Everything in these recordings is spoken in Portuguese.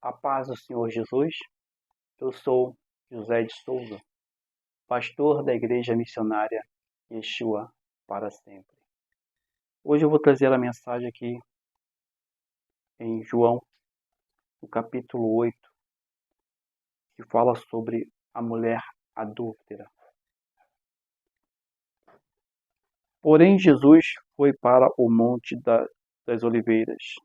A paz do Senhor Jesus. Eu sou José de Souza, pastor da Igreja Missionária Yeshua para sempre. Hoje eu vou trazer a mensagem aqui em João, no capítulo 8, que fala sobre a mulher adúltera. Porém, Jesus foi para o Monte das Oliveiras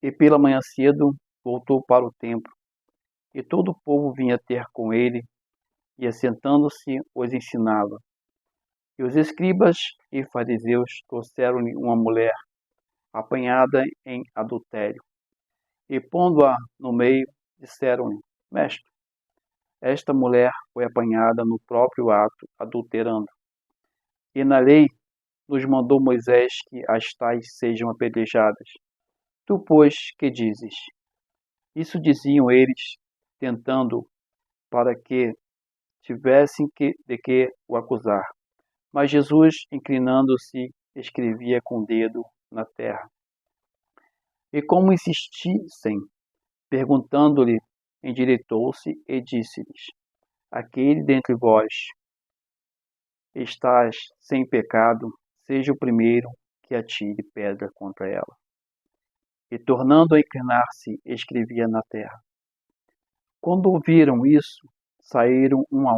e pela manhã cedo voltou para o templo, e todo o povo vinha ter com ele, e assentando-se os ensinava. E os escribas e fariseus trouxeram-lhe uma mulher apanhada em adultério, e pondo-a no meio, disseram-lhe: Mestre, esta mulher foi apanhada no próprio ato, adulterando. E na lei nos mandou Moisés que as tais sejam apedrejadas. Tu, pois, que dizes? Isso diziam eles, tentando, para que tivessem de que o acusar. Mas Jesus, inclinando-se, escrevia com o dedo na terra. E como insistissem, perguntando-lhe, endireitou-se e disse-lhes: Aquele dentre vós estás sem pecado, seja o primeiro que atire pedra contra ela. E tornando a inclinar-se, escrevia na terra. Quando ouviram isso, saíram um,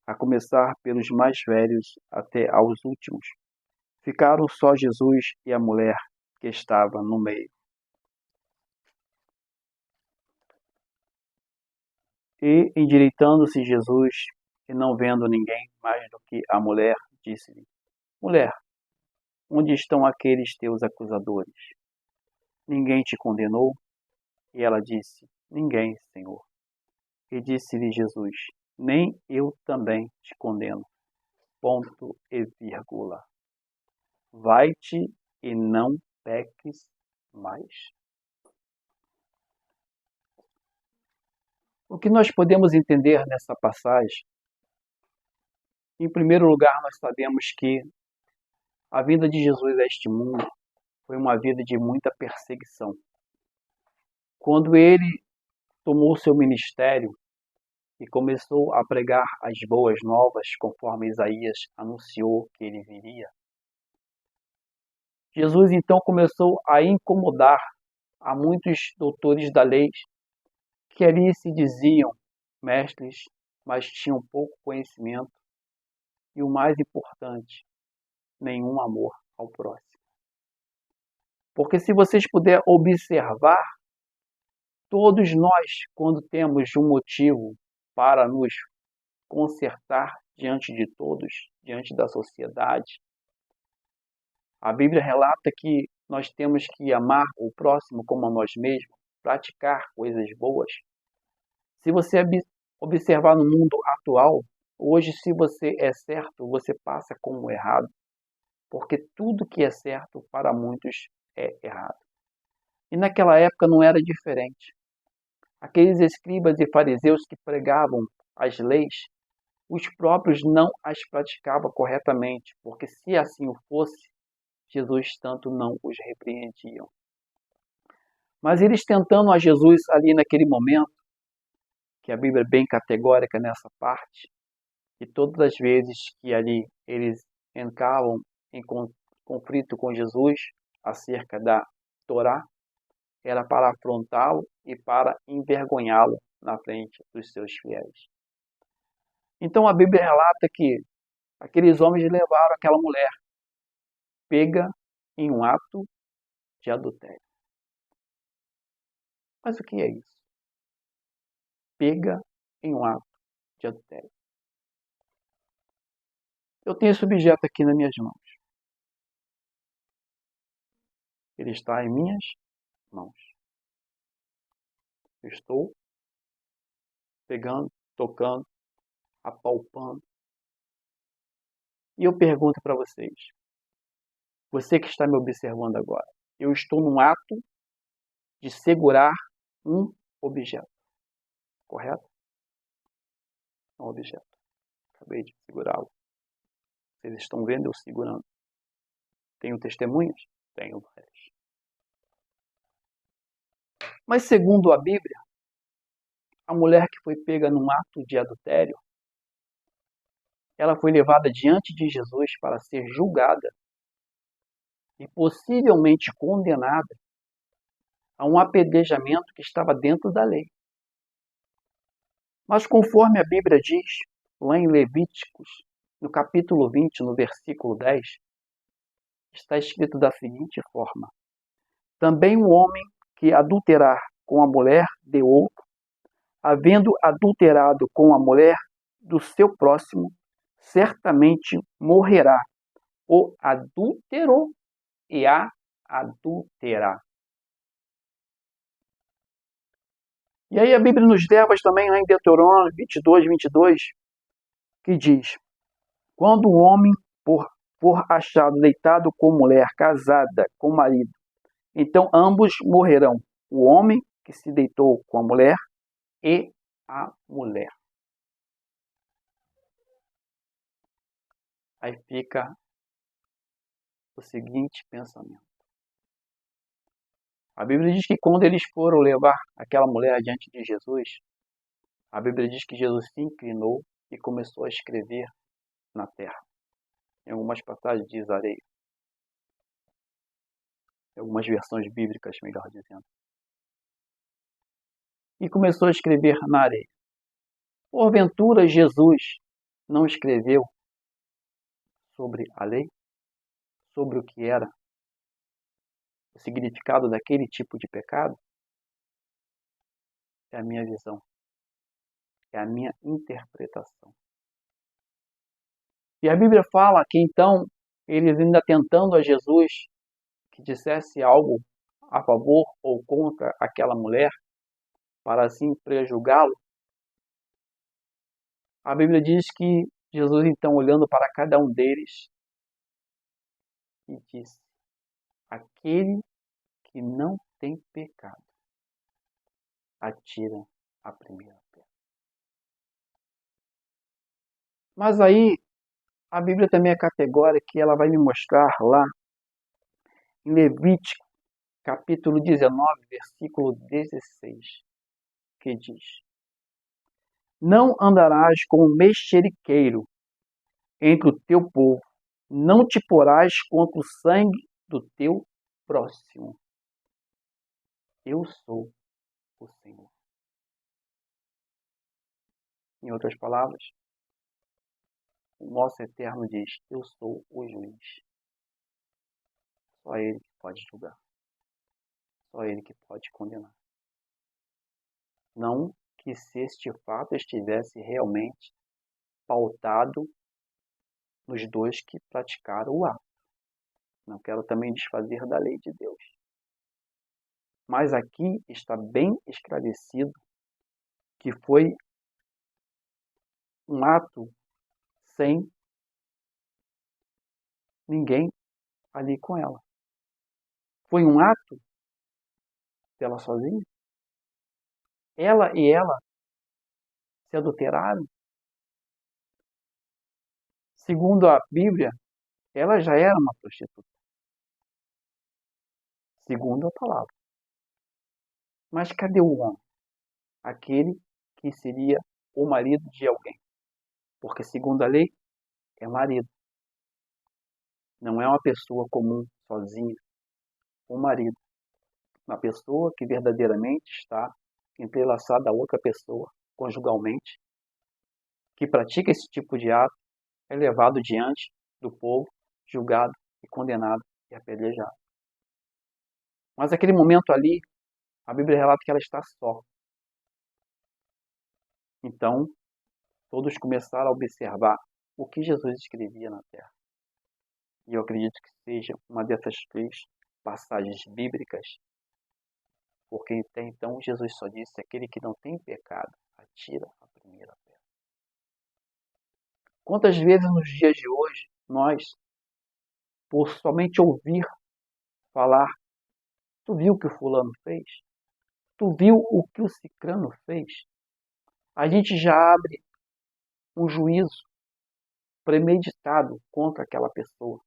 a começar pelos mais velhos até aos últimos. Ficaram só Jesus e a mulher que estava no meio. E, endireitando-se Jesus, e não vendo ninguém mais do que a mulher, disse-lhe: Mulher, onde estão aqueles teus acusadores? Ninguém te condenou? E ela disse: Ninguém, Senhor. E disse-lhe Jesus: Nem eu também te condeno. Ponto e vírgula. Vai-te e não peques mais. O que nós podemos entender nessa passagem? Em primeiro lugar, nós sabemos que a vinda de Jesus a este mundo foi uma vida de muita perseguição. Quando ele tomou seu ministério e começou a pregar as boas novas, conforme Isaías anunciou que ele viria, Jesus então começou a incomodar a muitos doutores da lei que ali se diziam mestres, mas tinham pouco conhecimento e, o mais importante, nenhum amor ao próximo. Porque se vocês puderem observar, todos nós, quando temos um motivo para nos consertar diante de todos, diante da sociedade, a Bíblia relata que nós temos que amar o próximo como a nós mesmos, praticar coisas boas. Se você observar no mundo atual, hoje, se você é certo, você passa como errado, porque tudo que é certo para muitos é errado. E naquela época não era diferente. Aqueles escribas e fariseus que pregavam as leis, os próprios não as praticavam corretamente, porque se assim o fosse, Jesus tanto não os repreendiam. Mas eles tentando a Jesus ali naquele momento, que a Bíblia é bem categórica nessa parte, e todas as vezes que ali eles entravam em conflito com Jesus acerca da Torá, era para afrontá-lo e para envergonhá-lo na frente dos seus fiéis. Então a Bíblia relata que aqueles homens levaram aquela mulher pega em um ato de adultério. Mas o que é isso? Pega em um ato de adultério. Eu tenho esse objeto aqui nas minhas mãos. Ele está em minhas mãos. Eu estou pegando, tocando, apalpando. E eu pergunto para vocês, você que está me observando agora, eu estou num ato de segurar um objeto, correto? Um objeto. Acabei de segurá-lo. Vocês estão vendo eu segurando. Tenho testemunhas? Tenho várias. Mas segundo a Bíblia, a mulher que foi pega num ato de adultério, ela foi levada diante de Jesus para ser julgada e possivelmente condenada a um apedrejamento que estava dentro da lei. Mas conforme a Bíblia diz, lá em Levíticos, no capítulo 20, no versículo 10, está escrito da seguinte forma: também o homem que adulterar com a mulher de outro, havendo adulterado com a mulher do seu próximo, certamente morrerá o adúltero e a adúltera. E aí a Bíblia nos leva também lá em Deuteronômio 22, que diz: quando o homem for achado deitado com mulher casada com marido, então ambos morrerão, o homem que se deitou com a mulher e a mulher. Aí fica o seguinte pensamento. A Bíblia diz que quando eles foram levar aquela mulher diante de Jesus, a Bíblia diz que Jesus se inclinou e começou a escrever na terra. Em algumas passagens diz areia. Em algumas versões bíblicas, melhor dizendo. E começou a escrever na areia. Porventura Jesus não escreveu sobre a lei? Sobre o que era o significado daquele tipo de pecado? É a minha visão. É a minha interpretação. E a Bíblia fala que então, eles ainda tentando a Jesus que dissesse algo a favor ou contra aquela mulher, para assim prejulgá-lo, a Bíblia diz que Jesus então olhando para cada um deles e disse: aquele que não tem pecado, atira a primeira pedra. Mas aí, a Bíblia também é categórica que ela vai me mostrar lá em Levítico, capítulo 19, versículo 16, que diz: não andarás como mexeriqueiro entre o teu povo, não te porás contra o sangue do teu próximo. Eu sou o Senhor. Em outras palavras, o nosso Eterno diz: eu sou o juiz. Só Ele que pode julgar. Só Ele que pode condenar. Não que se este fato estivesse realmente pautado nos dois que praticaram o ato. Não quero também desfazer da lei de Deus. Mas aqui está bem esclarecido que foi um ato sem ninguém ali com ela. Foi um ato dela sozinha. Ela e ela se adulteraram. Segundo a Bíblia, ela já era uma prostituta. Segundo a palavra. Mas cadê o homem? Aquele que seria o marido de alguém. Porque segundo a lei, é marido. Não é uma pessoa comum, sozinha. O marido. Uma pessoa que verdadeiramente está entrelaçada a outra pessoa, conjugalmente, que pratica esse tipo de ato, é levado diante do povo, julgado e condenado e apedrejado. Mas naquele momento ali, a Bíblia relata que ela está só. Então, todos começaram a observar o que Jesus escrevia na terra. E eu acredito que seja uma dessas 3 passagens bíblicas, porque até então Jesus só disse: aquele que não tem pecado, atira a primeira pedra. Quantas vezes nos dias de hoje, nós, por somente ouvir falar: tu viu o que o fulano fez? Tu viu o que o cicrano fez? A gente já abre um juízo premeditado contra aquela pessoa,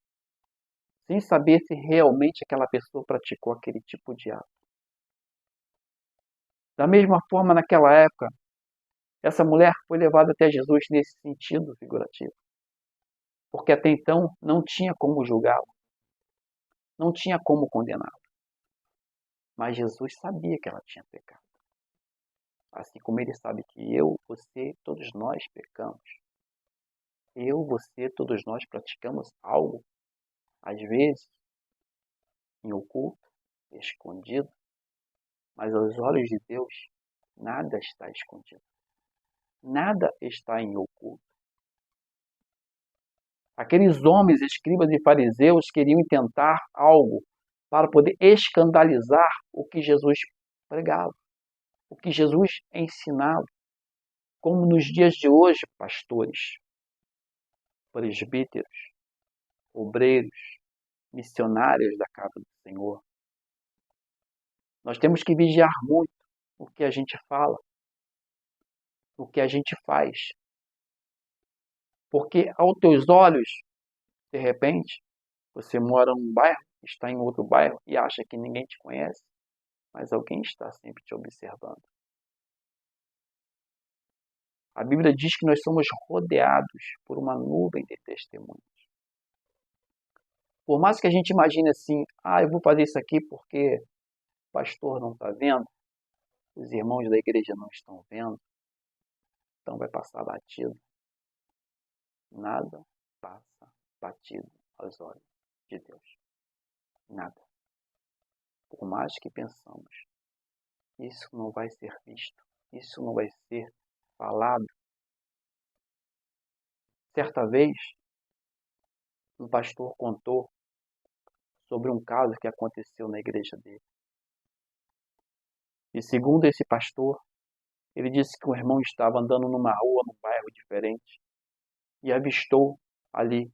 sem saber se realmente aquela pessoa praticou aquele tipo de ato. Da mesma forma, naquela época, essa mulher foi levada até Jesus nesse sentido figurativo. Porque até então não tinha como julgá-la, não tinha como condená-la. Mas Jesus sabia que ela tinha pecado. Assim como ele sabe que eu, você, todos nós pecamos. Eu, você, todos nós praticamos algo, às vezes, em oculto, escondido, mas aos olhos de Deus, nada está escondido. Nada está em oculto. Aqueles homens, escribas e fariseus, queriam tentar algo para poder escandalizar o que Jesus pregava, o que Jesus ensinava. Como nos dias de hoje, pastores, presbíteros, obreiros, missionários da casa do Senhor. Nós temos que vigiar muito o que a gente fala, o que a gente faz. Porque aos teus olhos, de repente, você mora num bairro, está em outro bairro e acha que ninguém te conhece, mas alguém está sempre te observando. A Bíblia diz que nós somos rodeados por uma nuvem de testemunhos. Por mais que a gente imagine assim, eu vou fazer isso aqui porque o pastor não está vendo, os irmãos da igreja não estão vendo, então vai passar batido. Nada passa batido aos olhos de Deus. Nada. Por mais que pensamos, isso não vai ser visto, isso não vai ser falado. Certa vez, um pastor contou sobre um caso que aconteceu na igreja dele. E segundo esse pastor, ele disse que um irmão estava andando numa rua, num bairro diferente, e avistou ali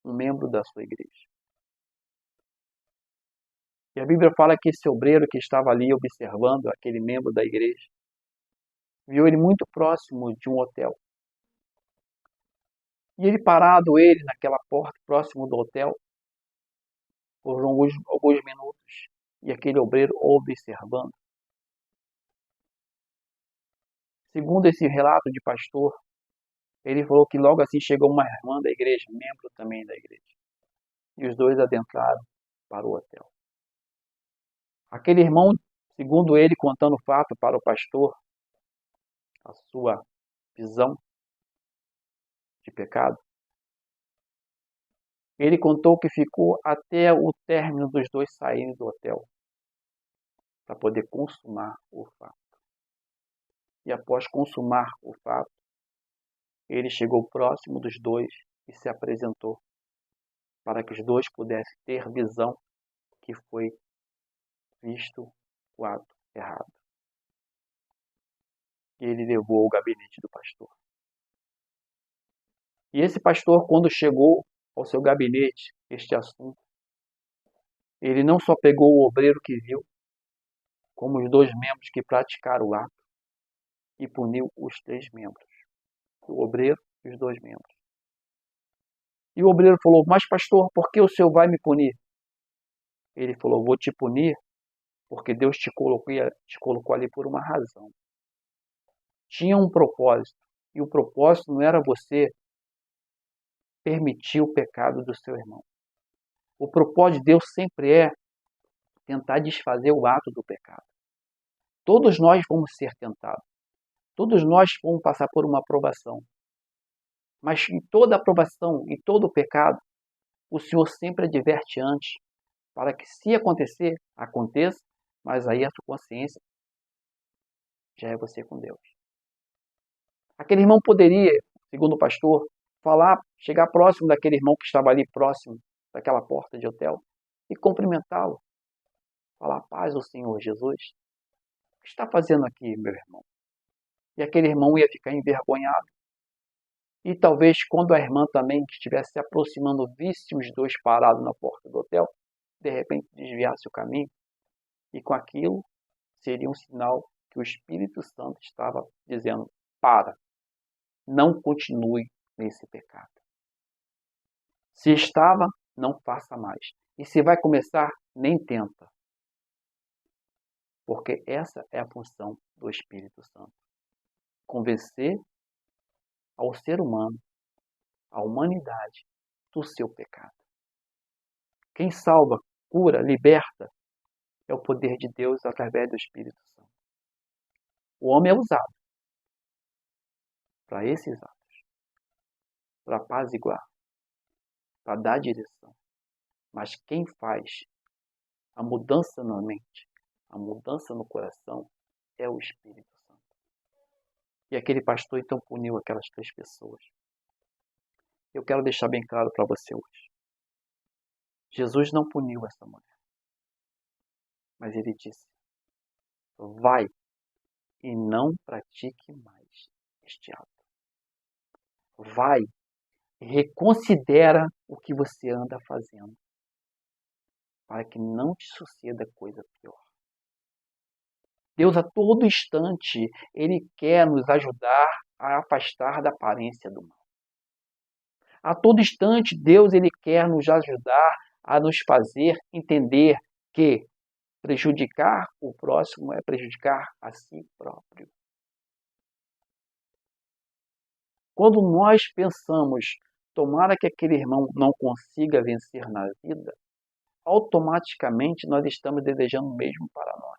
um membro da sua igreja. E a Bíblia fala que esse obreiro que estava ali observando aquele membro da igreja, viu ele muito próximo de um hotel. E ele parado, ele naquela porta, próximo do hotel, por alguns minutos, e aquele obreiro observando. Segundo esse relato de pastor, ele falou que logo assim chegou uma irmã da igreja, membro também da igreja. E os dois adentraram para o hotel. Aquele irmão, segundo ele, contando o fato para o pastor, a sua visão de pecado, ele contou que ficou até o término dos dois saírem do hotel para poder consumar o fato. E após consumar o fato, ele chegou próximo dos dois e se apresentou para que os dois pudessem ter visão que foi visto o ato errado. E ele levou ao gabinete do pastor. E esse pastor, quando chegou ao seu gabinete, este assunto, ele não só pegou o obreiro que viu, como os dois membros que praticaram o ato, e puniu os 3 membros, o obreiro e os 2 membros. E o obreiro falou, mas pastor, por que o senhor vai me punir? Ele falou, vou te punir porque Deus te colocou ali por uma razão. Tinha um propósito, e o propósito não era você permitir o pecado do seu irmão. O propósito de Deus sempre é tentar desfazer o ato do pecado. Todos nós vamos ser tentados. Todos nós vamos passar por uma aprovação. Mas em toda aprovação, em todo pecado, o Senhor sempre adverte antes, para que se acontecer, aconteça, mas aí a sua consciência já é você com Deus. Aquele irmão poderia, segundo o pastor, chegar próximo daquele irmão que estava ali próximo daquela porta de hotel e cumprimentá-lo. Falar, paz ao Senhor Jesus. O que está fazendo aqui, meu irmão? E aquele irmão ia ficar envergonhado. E talvez quando a irmã também, que estivesse se aproximando, visse os dois parados na porta do hotel, de repente desviasse o caminho. E com aquilo, seria um sinal que o Espírito Santo estava dizendo, para, não continue nesse pecado. Se estava, não faça mais. E se vai começar, nem tenta. Porque essa é a função do Espírito Santo. Convencer ao ser humano, à humanidade, do seu pecado. Quem salva, cura, liberta é o poder de Deus através do Espírito Santo. O homem é usado para esses atos, para apaziguar, para dar direção. Mas quem faz a mudança na mente, a mudança no coração, é o Espírito Santo. E aquele pastor então puniu aquelas 3 pessoas. Eu quero deixar bem claro para você hoje. Jesus não puniu essa mulher. Mas ele disse: vai e não pratique mais este ato. Vai e reconsidera o que você anda fazendo, para que não te suceda coisa pior. Deus, a todo instante, Ele quer nos ajudar a afastar da aparência do mal. A todo instante, Deus Ele quer nos ajudar a nos fazer entender que prejudicar o próximo é prejudicar a si próprio. Quando nós pensamos, tomara que aquele irmão não consiga vencer na vida, automaticamente nós estamos desejando o mesmo para nós.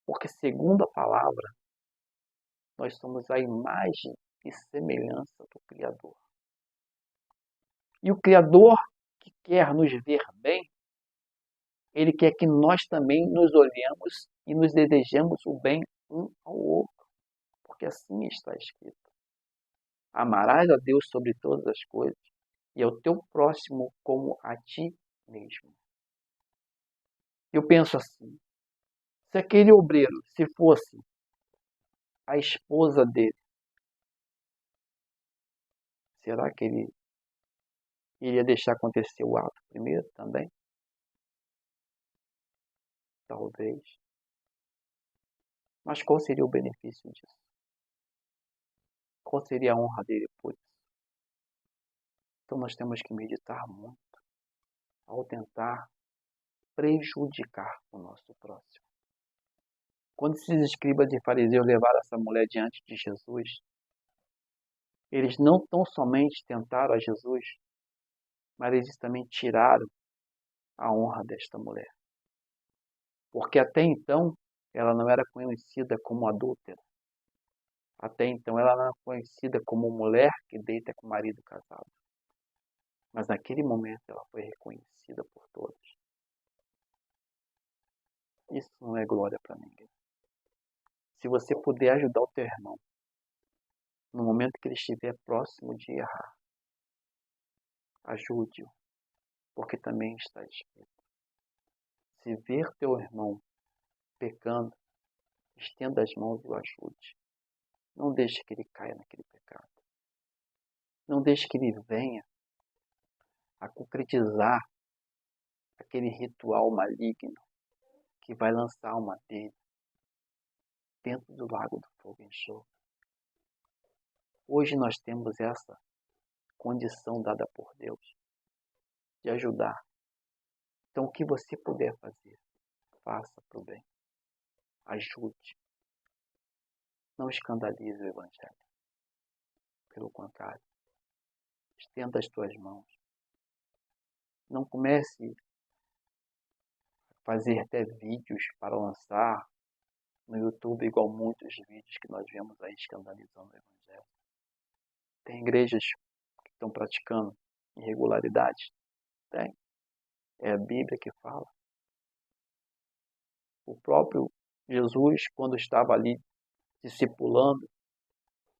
Porque, segundo a palavra, nós somos a imagem e semelhança do Criador. E o Criador, que quer nos ver bem, Ele quer que nós também nos olhemos e nos desejemos o bem um ao outro. Porque assim está escrito. Amarás a Deus sobre todas as coisas e ao teu próximo como a ti mesmo. Eu penso assim, se aquele obreiro, se fosse a esposa dele, será que ele iria deixar acontecer o ato primeiro também? Talvez. Mas qual seria o benefício disso? Qual seria a honra dele por isso? Então nós temos que meditar muito ao tentar prejudicar o nosso próximo. Quando esses escribas e fariseus levaram essa mulher diante de Jesus, eles não tão somente tentaram a Jesus, mas eles também tiraram a honra desta mulher. Porque até então ela não era conhecida como adúltera. Até então ela não era conhecida como mulher que deita com o marido casado. Mas naquele momento ela foi reconhecida por todos. Isso não é glória para ninguém. Se você puder ajudar o teu irmão, no momento que ele estiver próximo de errar, ajude-o, porque também está escrito. Se ver teu irmão pecando, estenda as mãos e o ajude. Não deixe que ele caia naquele pecado. Não deixe que ele venha a concretizar aquele ritual maligno que vai lançar a alma dele dentro do lago do fogo e enxofre. Hoje nós temos essa condição dada por Deus de ajudar. Então o que você puder fazer, faça para o bem. Ajude. Não escandalize o Evangelho. Pelo contrário, estenda as tuas mãos. Não comece a fazer até vídeos para lançar no YouTube, igual muitos vídeos que nós vemos aí escandalizando o Evangelho. Tem igrejas que estão praticando irregularidades? Tem. É a Bíblia que fala. O próprio Jesus, quando estava ali discipulando,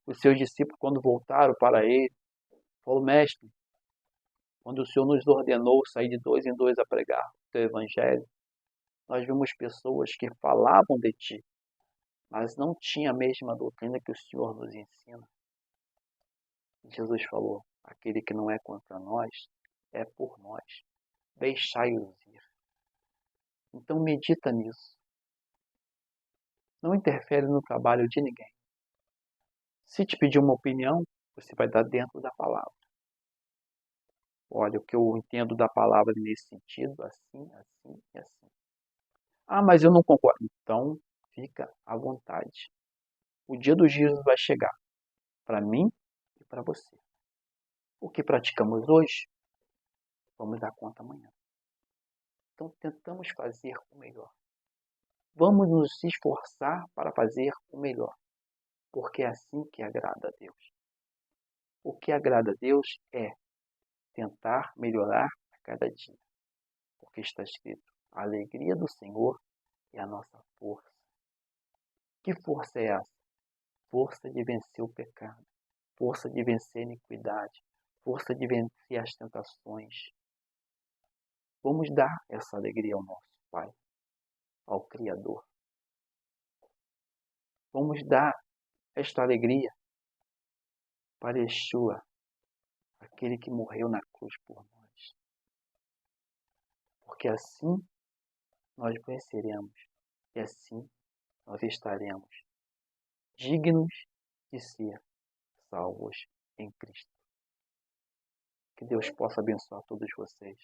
os seus discípulos, quando voltaram para ele, falou: mestre, quando o Senhor nos ordenou sair de 2 em 2 a pregar o teu Evangelho, nós vimos pessoas que falavam de ti, mas não tinham a mesma doutrina que o Senhor nos ensina. Jesus falou: aquele que não é contra nós, é por nós. Deixai-os ir. Então medita nisso. Não interfere no trabalho de ninguém. Se te pedir uma opinião, você vai dar dentro da palavra. Olha, o que eu entendo da palavra nesse sentido, assim, assim e assim. Ah, mas eu não concordo. Então, fica à vontade. O dia do juízo vai chegar, para mim e para você. O que praticamos hoje, vamos dar conta amanhã. Então, tentamos fazer o melhor. Vamos nos esforçar para fazer o melhor, porque é assim que agrada a Deus. O que agrada a Deus é tentar melhorar a cada dia, porque está escrito: a alegria do Senhor é a nossa força. Que força é essa? Força de vencer o pecado, força de vencer a iniquidade, força de vencer as tentações. Vamos dar essa alegria ao nosso Pai, ao Criador. Vamos dar esta alegria para Yeshua, aquele que morreu na cruz por nós. Porque assim nós venceremos e assim nós estaremos dignos de ser salvos em Cristo. Que Deus possa abençoar todos vocês.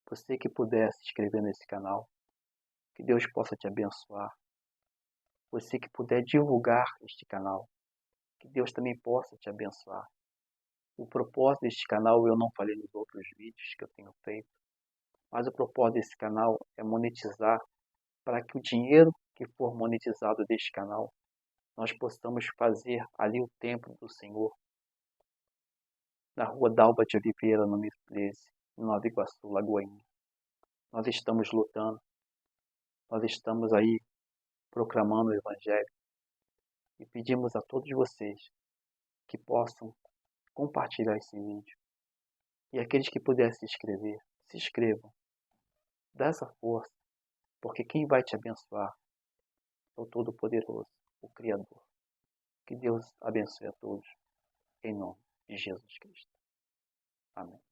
Você que puder se inscrever nesse canal, que Deus possa te abençoar. Você que puder divulgar este canal, que Deus também possa te abençoar. O propósito deste canal eu não falei nos outros vídeos que eu tenho feito, mas o propósito desse canal é monetizar, para que o dinheiro que for monetizado deste canal, nós possamos fazer ali o templo do Senhor, na rua Dalba de Oliveira, número 13, em Nova Iguaçu, Lagoinha. Nós estamos lutando, nós estamos aí proclamando o Evangelho e pedimos a todos vocês que possam compartilhar esse vídeo. E aqueles que puderem se inscrevam. Dá essa força, porque quem vai te abençoar é o Todo-Poderoso, o Criador. Que Deus abençoe a todos, em nome de Jesus Cristo. Amém.